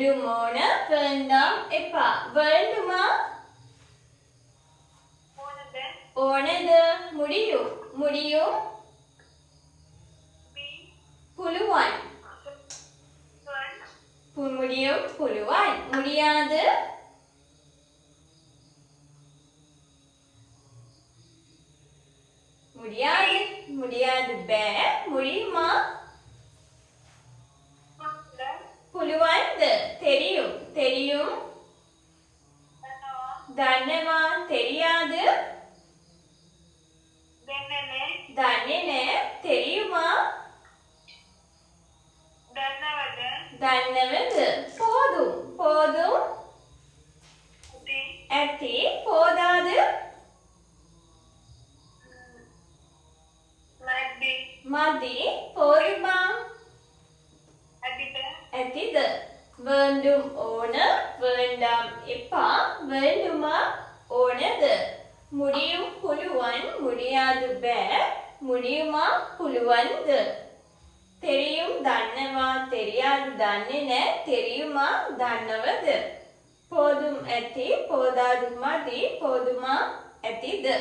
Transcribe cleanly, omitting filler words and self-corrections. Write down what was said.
வேண்டும் ஓன வேண்டாம் எப்பா வேண்டுமா ஓனது முடியும் முடியும் புலுவான் முடியும் புலுவான் முடியாது முடியாது முடியாது பே முடியுமா புலுவான் தெரியும் தெரியும் தன்னவா தெரியாது தன்னென தெரியுமா தன்னவது போதும் போதும் அத்தி போதாது மதி போதுமா அத்திது வேண்டும் ஓன வேண்டாம் எப்பா வேண்டுமா ஓனது முடியும் புலுவன் முடியாது பே முடியுமா புலுவந்து தெரியும் தன்னவா தெரியாது தன்னென தெரியுமா தன்னவது போதும் அத்தி போதாது மதி போதுமா அத்திது